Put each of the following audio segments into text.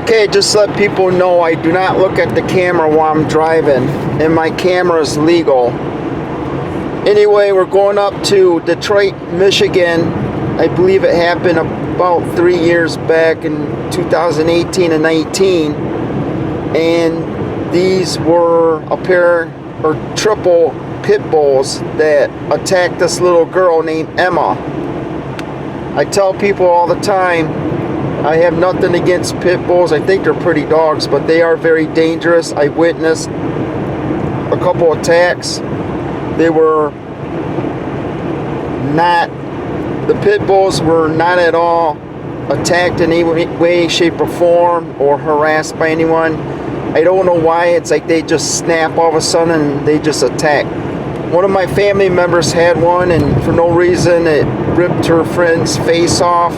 Okay, just let people know I do not look at the camera while I'm driving, and my camera is legal. Anyway, we're going up to Detroit, Michigan. I believe it happened about 3 years back in 2018 and 19. And these were a pair or triple pit bulls that attacked this little girl named Emma. I tell people all the time, I have nothing against pit bulls. I think they're pretty dogs, but they are very dangerous. I witnessed a couple attacks. They were not, the pit bulls were not at all attacked in any way, shape, or form, or harassed by anyone. I don't know why. It's like they just snap all of a sudden and they just attack. One of my family members had one, and for no reason it ripped her friend's face off.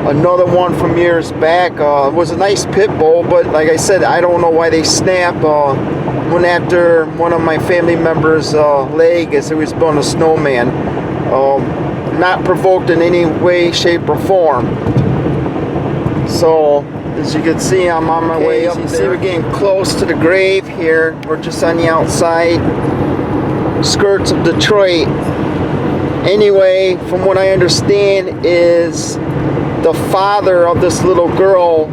Another one from years back was a nice pit bull, but like I said, I don't know why they snap. Went after one of my family members' leg as he was building a snowman. Not provoked in any way, shape, or form. So, as you can see, I'm on my way up there. See, we're getting close to the grave here. We're just on the outside skirts of Detroit. Anyway, from what I understand is the father of this little girl,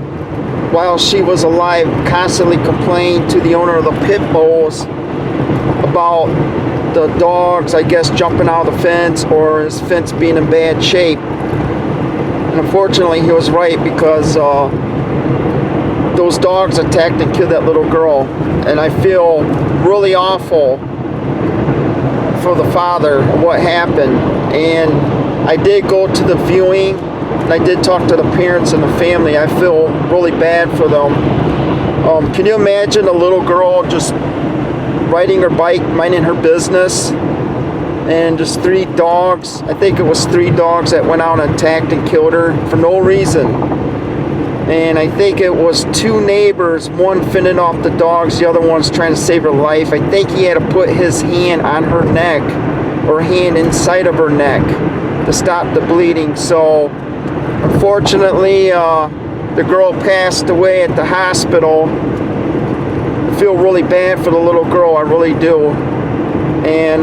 while she was alive, constantly complained to the owner of the pit bulls about the dogs, I guess, jumping out of the fence or his fence being in bad shape. And unfortunately, he was right, because those dogs attacked and killed that little girl. And I feel really awful for the father of what happened. And I did go to the viewing, and I did talk to the parents and the family. I feel really bad for them. Can you imagine a little girl just riding her bike, minding her business, and just three dogs, I think it was 3 dogs that went out and attacked and killed her for no reason. And I think it was 2 neighbors, one fending off the dogs, the other one's trying to save her life. I think he had to put his hand on her neck, or hand inside of her neck, to stop the bleeding. So unfortunately, the girl passed away at the hospital. I feel really bad for the little girl, I really do. And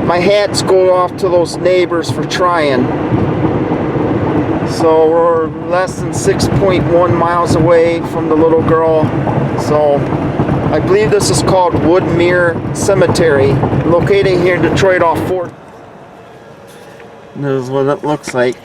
my hats go off to those neighbors for trying. So we're less than 6.1 miles away from the little girl. So I believe this is called Woodmere Cemetery, located here in Detroit off 4th. This is what it looks like.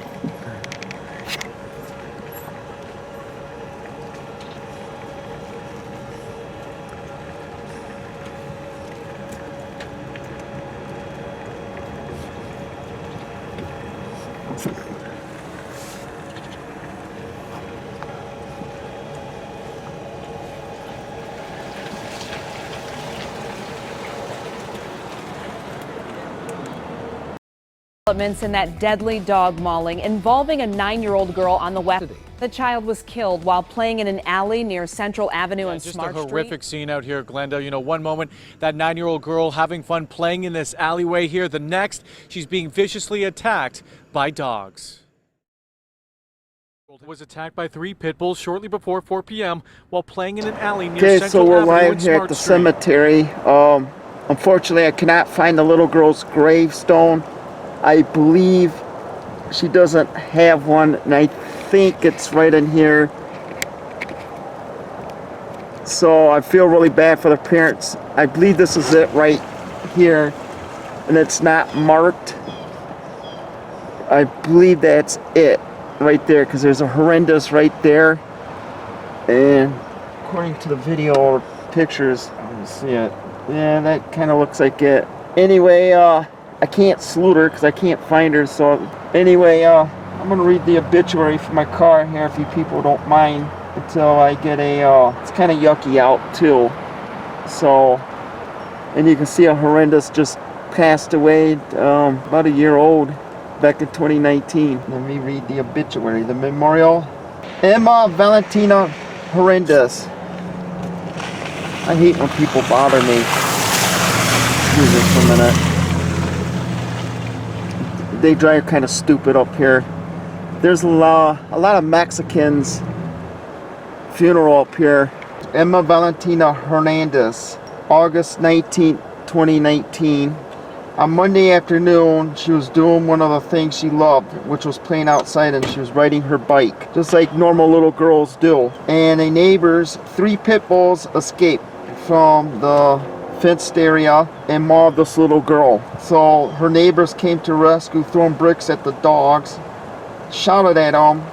Developments in that deadly dog mauling involving a 9-year-old girl on the west. The child was killed while playing in an alley near Central Avenue and Smart Street. Just a horrific scene out here, Glenda. You know, one moment that 9-year-old girl having fun playing in this alleyway here. The next, she's being viciously attacked by dogs. Was attacked by 3 pit bulls shortly before 4 p.m. while playing in an alley near Central Avenue and Smart Street. Okay, so we're live here at the cemetery. Unfortunately, I cannot find the little girl's gravestone. I believe she doesn't have one, and I think it's right in here. So I feel really bad for the parents. I believe this is it right here, and it's not marked. I believe that's it right there, because there's a Hernandez right there. And according to the video or pictures, let me see it. Yeah, that kind of looks like it. Anyway, I can't salute her because I can't find her. So anyway, I'm gonna read the obituary for my car here, if you people don't mind, until I get a. It's kind of yucky out too. So, and you can see a Hernandez just passed away, about a year old, back in 2019. Let me read the obituary. The memorial: Emma Valentina Hernandez. I hate when people bother me. Excuse me for a minute. They drive kind of stupid up here. There's a lot of Mexicans funeral up here. Emma Valentina Hernandez, August 19th, 2019. On Monday afternoon, she was doing one of the things she loved, which was playing outside, and she was riding her bike, just like normal little girls do. And a neighbor's 3 pit bulls escaped from the fenced area and mauled this little girl. So her neighbors came to rescue, throwing bricks at the dogs, shouted at them,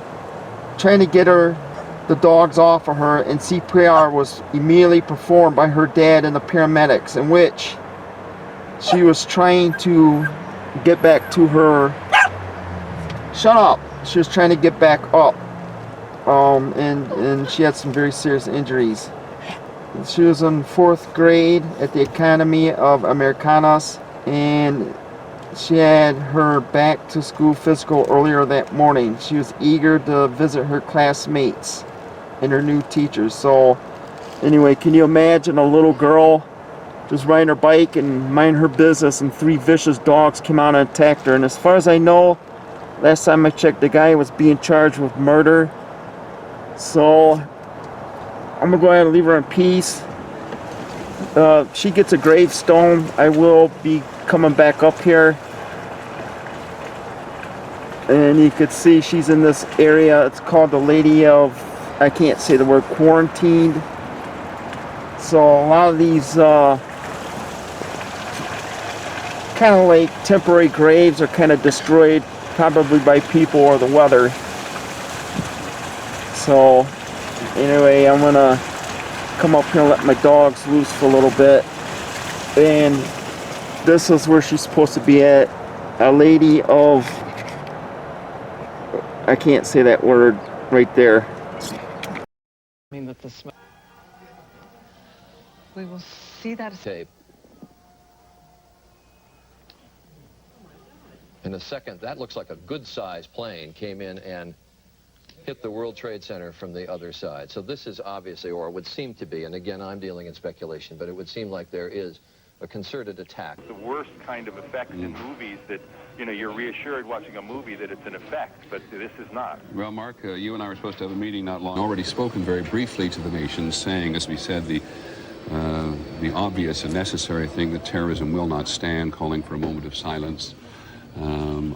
trying to get the dogs off of her, and CPR was immediately performed by her dad and the paramedics, in which she was trying to get back to her. Shut up! She was trying to get back up, and she had some very serious injuries. She was in 4th grade at the Academy of Americanas, and she had her back to school physical earlier that morning. She was eager to visit her classmates and her new teachers. So anyway, can you imagine a little girl just riding her bike and minding her business, and 3 vicious dogs came out and attacked her? And as far as I know, last time I checked, the guy was being charged with murder. So I'm gonna go ahead and leave her in peace. She gets a gravestone. I will be coming back up here, and you could see she's in this area. It's called the Lady of, I can't say the word, quarantined. So a lot of these kind of like temporary graves are kind of destroyed, probably by people or the weather. So anyway, I'm gonna come up here and let my dogs loose for a little bit. And this is where she's supposed to be at. A Lady of, I can't say that word right there. I mean that the smell. We will see that tape. In a second, that looks like a good-sized plane came in and hit the World Trade Center from the other side. So this is obviously, or would seem to be, and again, I'm dealing in speculation, but it would seem like there is a concerted attack. The worst kind of effects in movies that, you know, you're reassured watching a movie that it's an effect, but this is not. Well, Mark, you and I were supposed to have a meeting not long. Already spoken very briefly to the nation, saying, as we said, the obvious and necessary thing that terrorism will not stand, calling for a moment of silence.